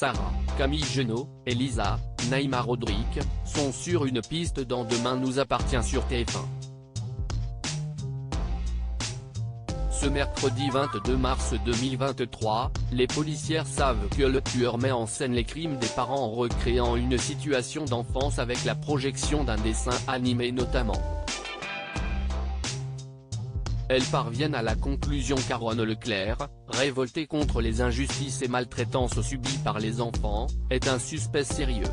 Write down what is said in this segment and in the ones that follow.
Sarah, Camille Genot, et Lisa, Naïma Rodrigue, sont sur une piste dans Demain nous appartient sur TF1. Ce mercredi 22 mars 2023, les policières savent que le tueur met en scène les crimes des parents en recréant une situation d'enfance avec la projection d'un dessin animé notamment. Elles parviennent à la conclusion qu'Aaron Leclerc, révolté contre les injustices et maltraitances subies par les enfants, est un suspect sérieux.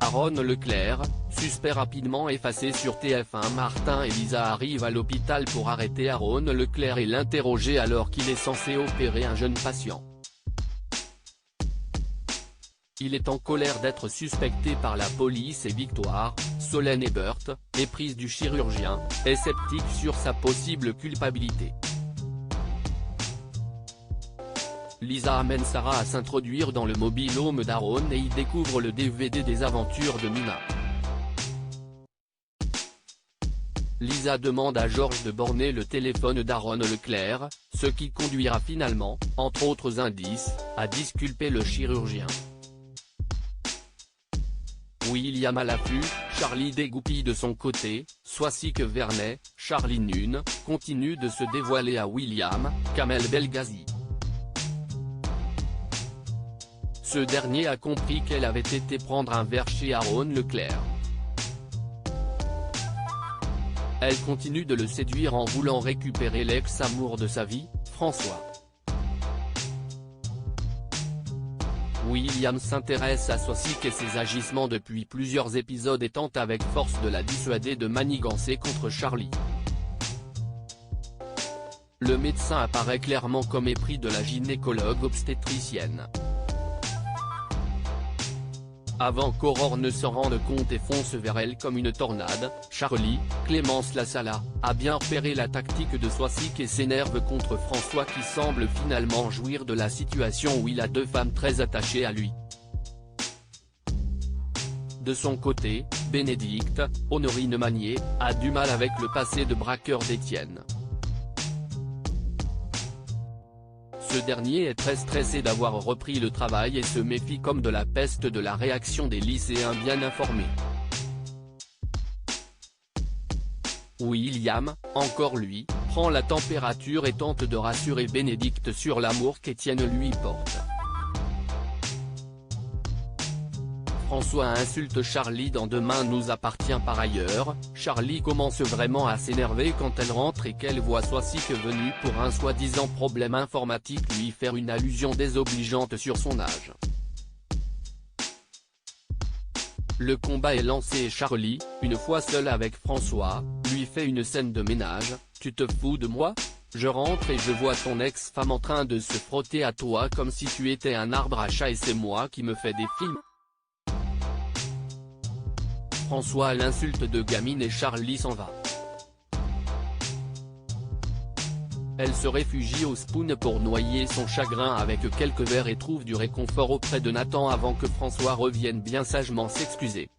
Aaron Leclerc, suspect rapidement effacé sur TF1. Martin et Lisa arrivent à l'hôpital pour arrêter Aaron Leclerc et l'interroger alors qu'il est censé opérer un jeune patient. Il est en colère d'être suspecté par la police et Victoire, Solène Ebert, éprise du chirurgien, est sceptique sur sa possible culpabilité. Lisa amène Sarah à s'introduire dans le mobile-home d'Aaron et y découvre le DVD des aventures de Mina. Lisa demande à Georges de borner le téléphone d'Aaron Leclerc, ce qui conduira finalement, entre autres indices, à disculper le chirurgien. William à l'affût, Charlie dégoupille de son côté, Soisic Vernet, Charlie Nune, continue de se dévoiler à William, Kamel Belghazi. Ce dernier a compris qu'elle avait été prendre un verre chez Aaron Leclerc. Elle continue de le séduire en voulant récupérer l'ex-amour de sa vie, François. William s'intéresse à Soisic et ses agissements depuis plusieurs épisodes et tente avec force de la dissuader de manigancer contre Charlie. Le médecin apparaît clairement comme épris de la gynécologue obstétricienne. Avant qu'Aurore ne s'en rende compte et fonce vers elle comme une tornade, Charlie, Clémence Lassala, a bien repéré la tactique de Soisic et s'énerve contre François qui semble finalement jouir de la situation où il a deux femmes très attachées à lui. De son côté, Bénédicte, Honorine Magnier, a du mal avec le passé de braqueur d'Étienne. Ce dernier est très stressé d'avoir repris le travail et se méfie comme de la peste de la réaction des lycéens bien informés. William, encore lui, prend la température et tente de rassurer Bénédicte sur l'amour qu'Étienne lui porte. François insulte Charlie dans Demain nous appartient par ailleurs. Charlie commence vraiment à s'énerver quand elle rentre et qu'elle voit Soisic venu pour un soi-disant problème informatique lui faire une allusion désobligeante sur son âge. Le combat est lancé et Charlie, une fois seul avec François, lui fait une scène de ménage. Tu te fous de moi ? Je rentre et je vois ton ex-femme en train de se frotter à toi comme si tu étais un arbre à chat et c'est moi qui me fais des films. François l'insulte de gamine et Charlie s'en va. Elle se réfugie au Spoon pour noyer son chagrin avec quelques verres et trouve du réconfort auprès de Nathan avant que François revienne bien sagement s'excuser.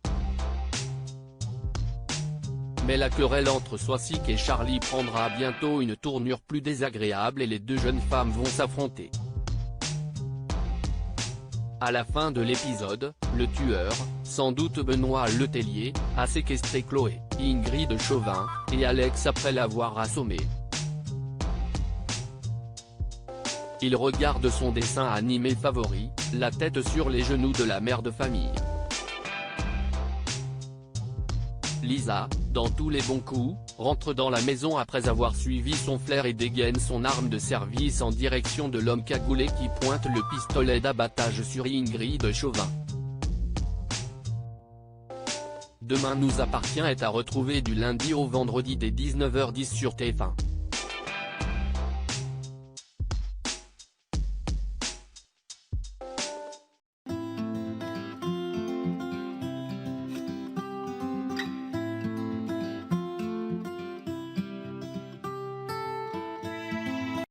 Mais la querelle entre Soisic et Charlie prendra bientôt une tournure plus désagréable et les deux jeunes femmes vont s'affronter. À la fin de l'épisode, le tueur, sans doute Benoît Letellier, a séquestré Chloé, Ingrid Chauvin, et Alex après l'avoir assommé. Il regarde son dessin animé favori, la tête sur les genoux de la mère de famille. Lisa, dans tous les bons coups, rentre dans la maison après avoir suivi son flair et dégaine son arme de service en direction de l'homme cagoulé qui pointe le pistolet d'abattage sur Ingrid Chauvin. Demain nous appartient est à retrouver du lundi au vendredi dès 19h10 sur TF1.